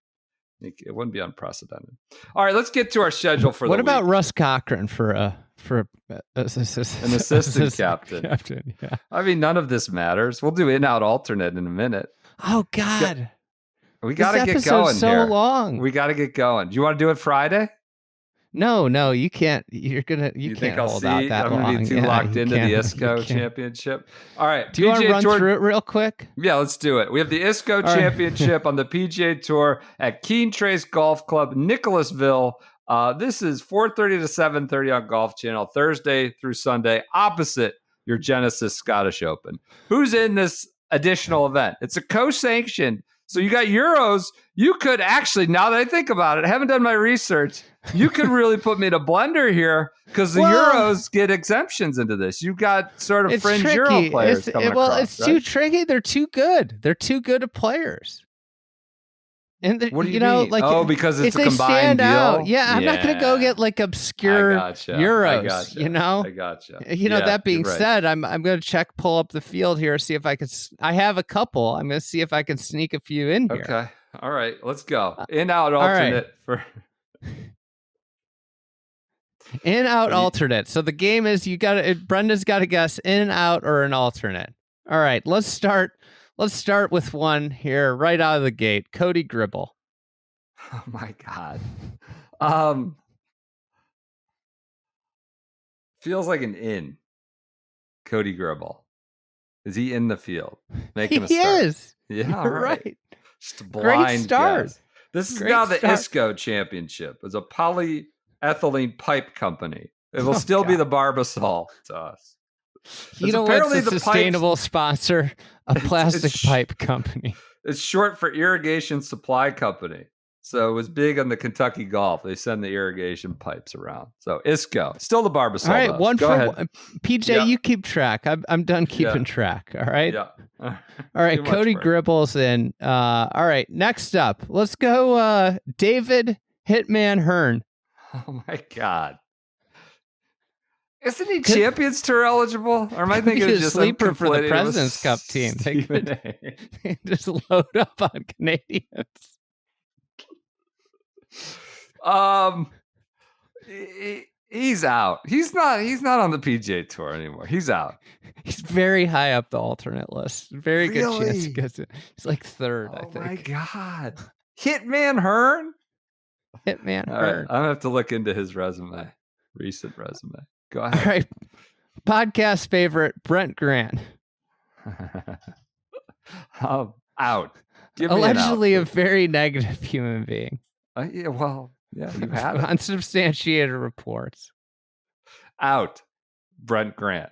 It wouldn't be unprecedented. All right, let's get to our schedule for what the about week. Russ Cochran for an assistant captain? Yeah. I mean, none of this matters. We'll do in-out alternate in a minute. Oh God, we got to get going. So here. Long. We got to get going. Do you want to do it Friday? No, you can't. You can't hold out that long. I'm going to be too locked into the ISCO championship. All right. Do you want to run through it real quick? Yeah, let's do it. We have the ISCO championship on the PGA Tour at Keen Trace Golf Club, Nicholasville. This is 4:30 to 7:30 on Golf Channel, Thursday through Sunday, opposite your Genesis Scottish Open. Who's in this additional event? It's a co-sanctioned. So you got Euros. You could actually, now that I think about it, I haven't done my research. You could really put me in a blender here because the Euros get exemptions into this. You've got sort of fringe tricky. Euro players coming across. It's too tricky. They're too good. They're too good of players. And what do you mean? Like, because it's a combined deal. Out. Yeah, I'm not going to go get like obscure Euros. You know, I gotcha. You know, that being said, I'm going to pull up the field here, see if I can. I have a couple. I'm going to see if I can sneak a few in here. Okay. All right, let's go. In-out alternate for in-out alternate. So the game is Brendan's got to guess in-out or an alternate. All right, let's start with one here right out of the gate. Cody Gribble. Oh my God. Feels like an in. Cody Gribble. Is he in the field? Making a start. He is. Yeah, You're right. Just a blind guess. This is now the start. ISCO championship. It's a polyethylene pipe company. It will still be the Barbasol to us. You know what's a sustainable sponsor? A plastic pipe company. It's short for Irrigation Supply Company. So it was big on the Kentucky Gulf. They send the irrigation pipes around. So ISCO, still the Barbasol. All right, though. one Go for ahead. PJ. You keep track. I'm done keeping track. All right. Yeah. All right. Cody Gribble's in. All right. Next up, let's go. David Hitman Hearn. Oh my God. Isn't he Champions Tour eligible? Or am I thinking of just sleeper for the President's Cup team? They just load up on Canadians. He's out. He's not on the PGA Tour anymore. He's out. He's very high up the alternate list. Very good chance he gets it. He's like third, I think. Oh my God. Hitman Hearn? Hitman Hearn. Right. I'm gonna have to look into his resume. Recent resume. Go ahead. All right. Podcast favorite, Brent Grant. Out. Allegedly a very negative human being. You have it. Unsubstantiated reports. Out. Brent Grant.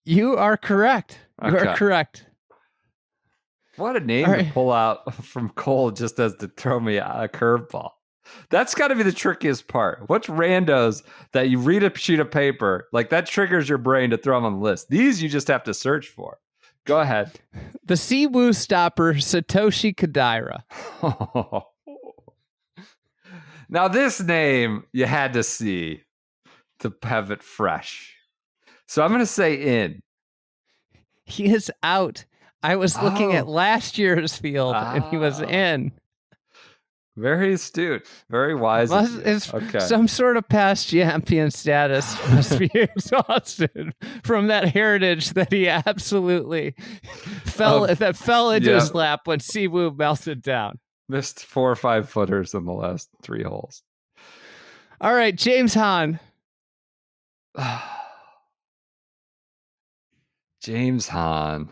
You are correct. You are correct. What a name to pull out from Cole just as to throw me a curveball. That's got to be the trickiest part. What's randos that you read a sheet of paper, like that triggers your brain to throw them on the list? These you just have to search for. Go ahead. The Siwoo stopper, Satoshi Kodaira. Now this name you had to see to have it fresh. So I'm going to say in. He is out. I was looking at last year's field and he was in. Very astute. Very wise. Some sort of past champion status must be exhausted from that heritage that he absolutely fell into his lap when Siwoo melted down. Missed 4 or 5 footers in the last 3 holes. All right, James Hahn. James Hahn.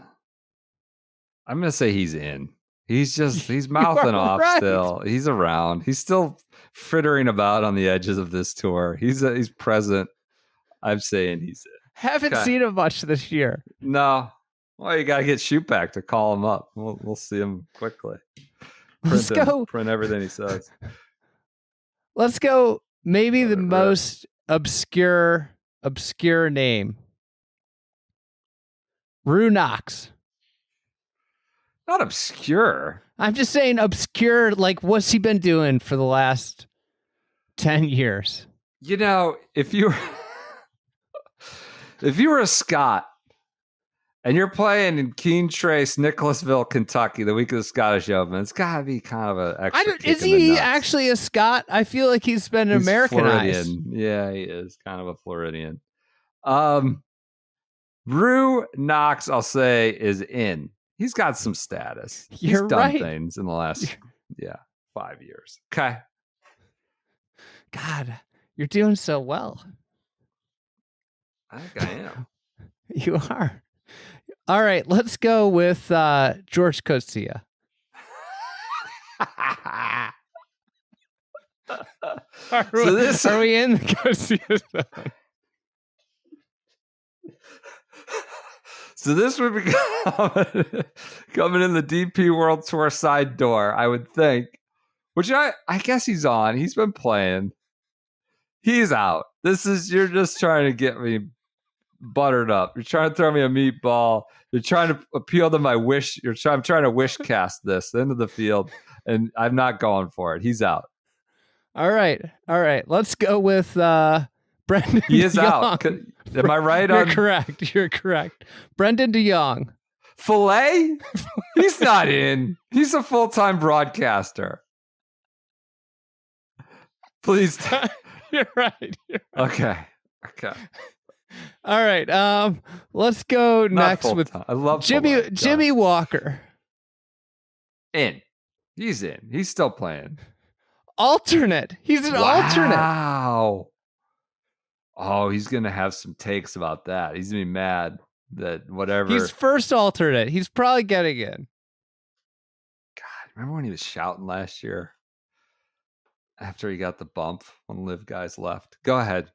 I'm going to say he's in. He's mouthing off still. He's around. He's still frittering about on the edges of this tour. He's present. I'm saying he's in. Haven't seen him much this year. No. Well, you got to get Shoot Back to call him up. We'll see him quickly. Print everything he says. Let's go. Maybe the most obscure name. Rue Knox. Not obscure. I'm just saying obscure, like what's he been doing for the last 10 years? You know, if you were a Scot and you're playing in Keene Trace, Nicholasville, Kentucky, the week of the Scottish Open, it's got to be kind of an extra kick Is he actually a Scot? I feel like he's been Americanized. Floridian. Yeah, he is kind of a Floridian. Rue Knox, I'll say, is in. He's got some status. He's done things in the last 5 years. Okay. God, you're doing so well. I think I am. You are. All right, let's go with George Coetzee. Are we in the Coetzee zone? So this would be coming in the DP World Tour side door, I would think. Which I guess he's on. He's been playing. He's out. You're just trying to get me buttered up. You're trying to throw me a meatball. You're trying to appeal to my wish. I'm trying to wish cast this into the field, and I'm not going for it. He's out. All right. Let's go with Brendan. He is Young. out. Am I right? You're correct. Brendan de Jong. Filet? He's not in. He's a full-time broadcaster. Please. You're right. Okay. All right. Let's go next with I love Jimmy Walker. In. He's in. He's still playing. Alternate. He's an alternate. Wow. Oh, he's going to have some takes about that. He's going to be mad that whatever. He's first alternate. He's probably getting in. God, remember when he was shouting last year? After he got the bump when Liv guys left. Go ahead.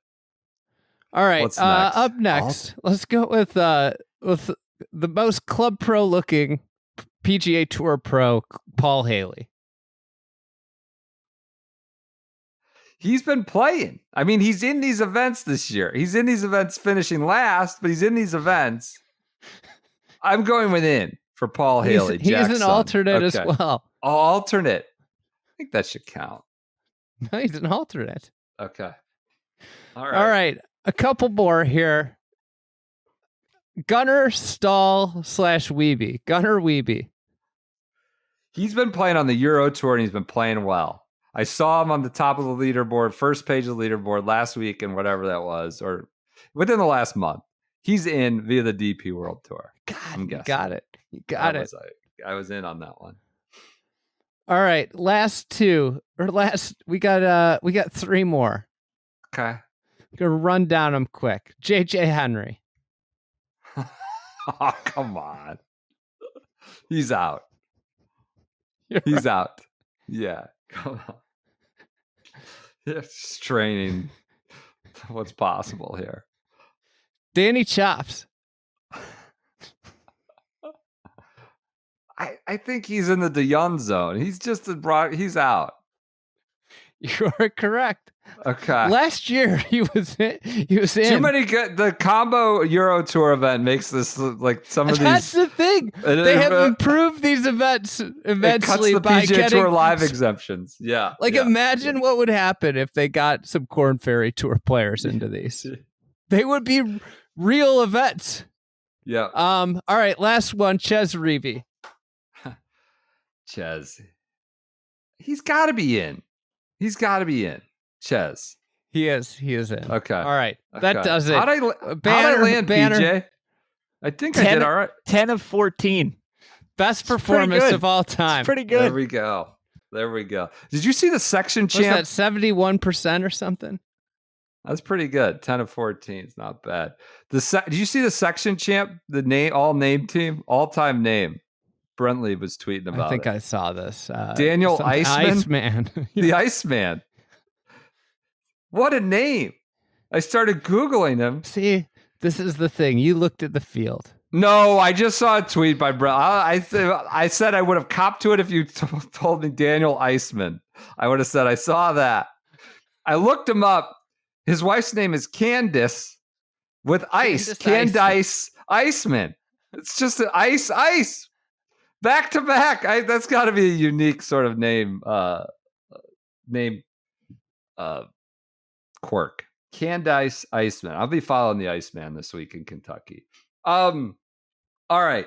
All right. What's next? Up next, let's go with the most club pro looking PGA Tour pro, Paul Haley. He's been playing. I mean, he's in these events this year. He's in these events finishing last, but he's in these events. I'm going within for Paul Haley. He's an alternate as well. Alternate. I think that should count. No, he's an alternate. Okay. All right. A couple more here. Gunnar Stahl / Wiebe. Gunnar Wiebe. He's been playing on the Euro Tour and he's been playing well. I saw him on the top of the leaderboard, first page of the leaderboard last week and whatever that was, or within the last month. He's in via the DP World Tour. God, I'm guessing. You got it. I was in on that one. All right, we got three more. Okay. Gonna run down them quick. JJ Henry. Oh, come on. He's out. He's out. Yeah. Come on. It's training what's possible here. Danny Chops. I think he's in the DeYoung zone. He's just he's out. You're correct. Okay. Last year he was in. Too many good. The combo Euro Tour event makes this like some of these. That's the thing. They have improved these events immensely by PGA getting Tour live exemptions. Yeah. Imagine what would happen if they got some Korn Ferry Tour players into these. They would be real events. Yeah. All right. Last one. Ches Reavie. Ches. He's got to be in. Ches. He is in. Okay. All right. That does it. How'd I land, PJ? I think I did all right. 10 of 14. Best performance of all time. It's pretty good. There we go. Did you see the section champ? Was that 71% or something? That's pretty good. 10 of 14 is not bad. Did you see the section champ? The all-time name. Brentley was tweeting about it. I think I saw this. Daniel Iceman. The Iceman. What a name. I started Googling him. See, this is the thing. You looked at the field. No, I just saw a tweet by Brent. I said I would have copped to it if you told me Daniel Iceman. I would have said, I saw that. I looked him up. His wife's name is Candice with ice. Candice Iceman. It's just an ice. Back to back. That's got to be a unique sort of name quirk. Candice Iceman. I'll be following the Iceman this week in Kentucky. All right.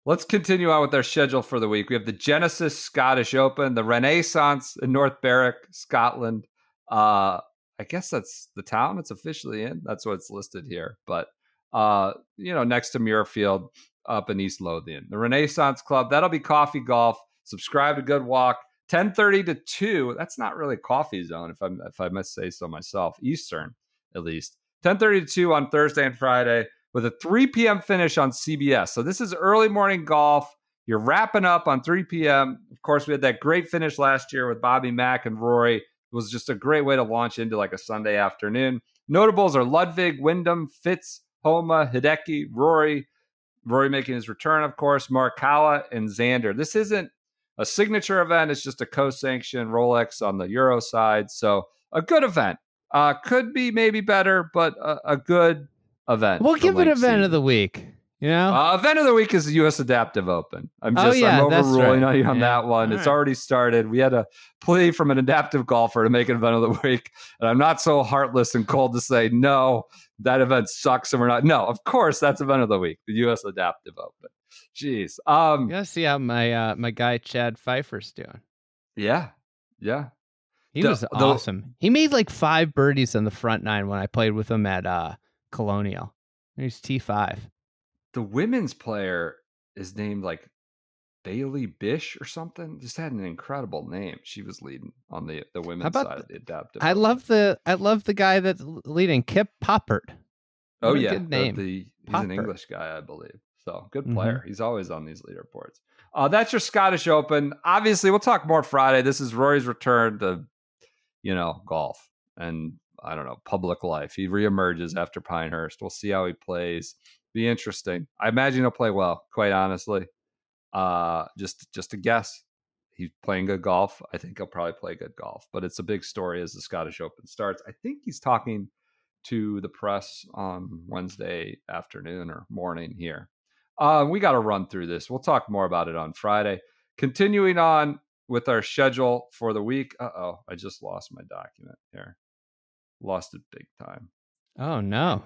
Let's continue on with our schedule for the week. We have the Genesis Scottish Open, the Renaissance in North Berwick, Scotland. I guess that's the town it's officially in. That's what it's listed here. But next to Muirfield up in East Lothian. The Renaissance Club, that'll be coffee golf. Subscribe to Good Walk. 10:30 to 2. That's not really coffee zone, if I must say so myself. Eastern, at least. 10:30 to 2 on Thursday and Friday with a 3 p.m. finish on CBS. So this is early morning golf. You're wrapping up on 3 p.m. Of course, we had that great finish last year with Bobby Mack and Rory. It was just a great way to launch into like a Sunday afternoon. Notables are Ludwig, Wyndham, Fitz, Homa, Hideki, Rory making his return, of course, Morikawa, and Xander. This isn't a signature event. It's just a co-sanctioned Rolex on the Euro side. So a good event. Could be maybe better, but a good event. We'll give it event of the week. Event of the week is the U.S. Adaptive Open. I'm overruling you on that one. It's already started. We had a plea from an adaptive golfer to make an event of the week, and I'm not so heartless and cold to say no. That event sucks, and we're not. No, of course that's event of the week, the U.S. Adaptive Open. Jeez. You gotta see how my guy Chad Pfeiffer's doing. Yeah. He was awesome. He made like 5 birdies on the front 9 when I played with him at Colonial. He's T5. The women's player is named like Bailey Bish or something. Just had an incredible name. She was leading on the women's side of the adaptive. I love the guy that's leading, Kip Poppert. Oh yeah, good name. He's an English guy, I believe. So good player. He's always on these leaderboards. That's your Scottish Open. Obviously, we'll talk more Friday. This is Rory's return to, golf and I don't know, public life. He reemerges after Pinehurst. We'll see how he plays. Be interesting. I imagine he'll play well, quite honestly. Just a guess. He's playing good golf. I think he'll probably play good golf, but it's a big story as the Scottish Open starts. I think he's talking to the press on Wednesday afternoon or morning here. We got to run through this. We'll talk more about it on Friday. Continuing on with our schedule for the week. I just lost my document here. Lost it big time. Oh no.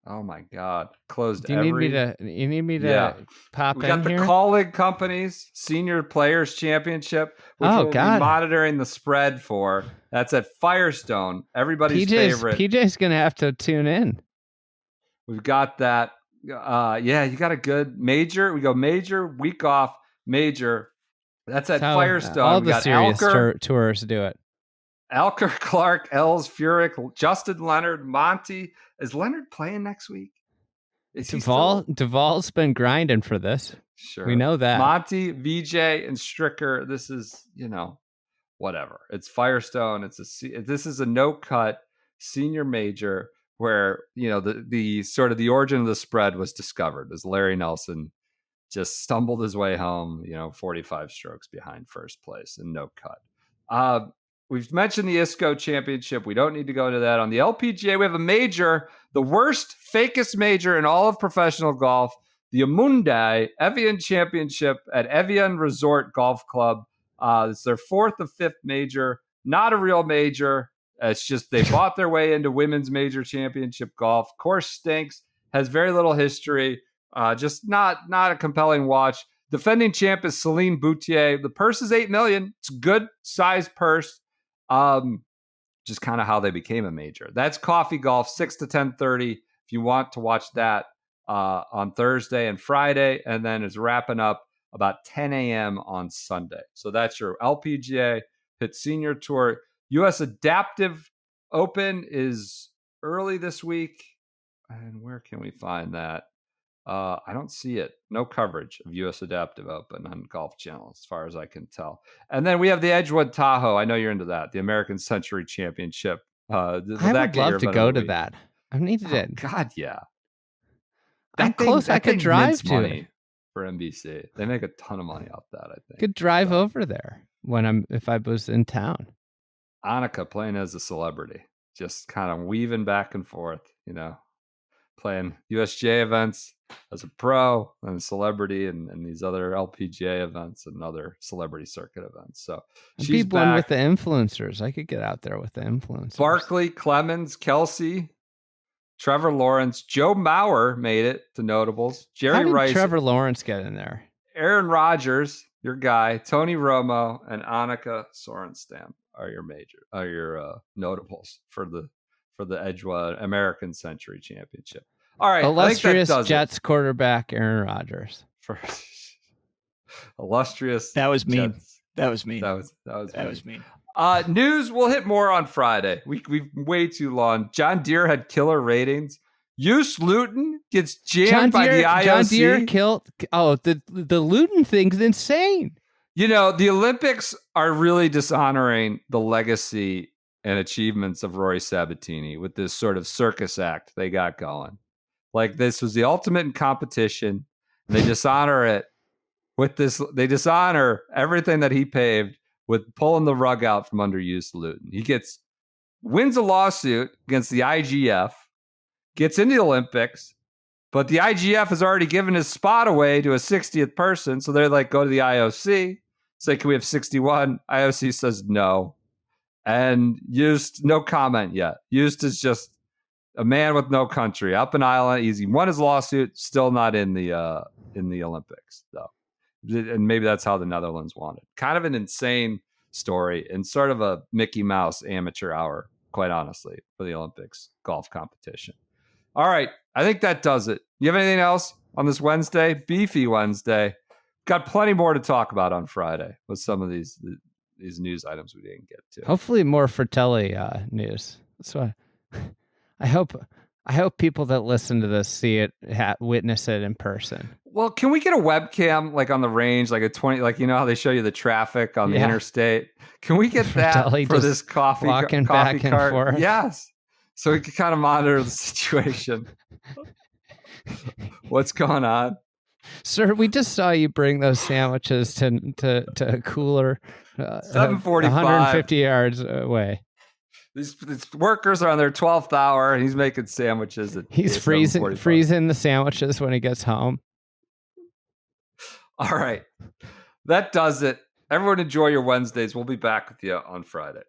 Oh my God! Closed. You need me to pop in here? We got the calling companies Senior Players Championship, which we'll be monitoring the spread for. That's at Firestone. Everybody's favorite. PJ's gonna have to tune in. We've got that. You got a good major. We go major, week off, major. That's at Firestone. All the serious tours do it. Alker, Clark, Els, Furyk, Justin Leonard, Monty. Is Leonard playing next week? Duvall's been grinding for this. Sure. We know that. Monty, VJ, and Stricker. This is, whatever. It's Firestone. This is a no-cut senior major where, the sort of the origin of the spread was discovered as Larry Nelson just stumbled his way home, 45 strokes behind first place and no cut. We've mentioned the ISCO Championship. We don't need to go into that. On the LPGA, we have a major, the worst, fakest major in all of professional golf, the Amundi Evian Championship at Evian Resort Golf Club. It's their 4th of 5th major, not a real major. It's just they bought their way into women's major championship golf. Course stinks, has very little history, just not a compelling watch. Defending champ is Celine Boutier. The purse is $8 million. It's a good size purse. Just kind of how they became a major. That's Coffee Golf, 6 to 10:30. If you want to watch that on Thursday and Friday, and then it's wrapping up about 10 a.m. on Sunday. So that's your LPGA Hit Senior Tour. U.S. Adaptive Open is early this week. And where can we find that? I don't see it. No coverage of U.S. Adaptive Open on Golf Channel, as far as I can tell. And then we have the Edgewood Tahoe. I know you're into that. The American Century Championship. I would love to go to that. I need to. God, yeah. I'm close. I could drive to it for NBC. They make a ton of money off that. I think. Could drive over there if I was in town. Annika playing as a celebrity, just kind of weaving back and forth. Playing USGA events as a pro and a celebrity and these other LPGA events and other celebrity circuit events. So she's back. One with the influencers. I could get out there with the influencers. Barkley, Clemens, Kelsey, Trevor Lawrence, Joe Mauer made it to notables. Jerry Rice. Trevor Lawrence get in there? Aaron Rodgers, your guy, Tony Romo, and Annika Sorenstam are your notables for the Edgewood American Century Championship. All right. Illustrious Jets quarterback Aaron Rodgers. Illustrious. That was mean. Jets. That was mean. That was mean. News, we'll hit more on Friday. We've way too long. John Deere had killer ratings. Joost Luiten gets jammed by the IOC. John Deere killed. Oh, the Luiten thing's insane. The Olympics are really dishonoring the legacy and achievements of Rory Sabatini with this sort of circus act they got going. Like, this was the ultimate in competition. They dishonor it with this. They dishonor everything that he paved with pulling the rug out from under Joost Luiten. He wins a lawsuit against the IGF, gets into the Olympics, but the IGF has already given his spot away to a 60th person. So they're like, go to the IOC, say, can we have 61? IOC says no. And Joost, no comment yet. Joost is just a man with no country up in Ireland. He won his lawsuit, still not in the Olympics though. And maybe that's how the Netherlands wanted. Kind of an insane story and sort of a Mickey Mouse amateur hour, quite honestly, for the Olympics golf competition. All right. I think that does it. You have anything else on this Wednesday? Beefy Wednesday. Got plenty more to talk about on Friday with some of these news items we didn't get to. Hopefully more Fratelli news. That's why I hope people that listen to this see it, witness it in person. Well, can we get a webcam like on the range, like a 20, like you know how they show you the traffic on the interstate? Can we get that for this coffee back cart? And forth. Yes, so we can kind of monitor the situation. What's going on, sir? We just saw you bring those sandwiches to a cooler 7:45, 150 yards away. These workers are on their 12th hour, and he's making sandwiches. He's freezing the sandwiches when he gets home. All right. That does it. Everyone enjoy your Wednesdays. We'll be back with you on Friday.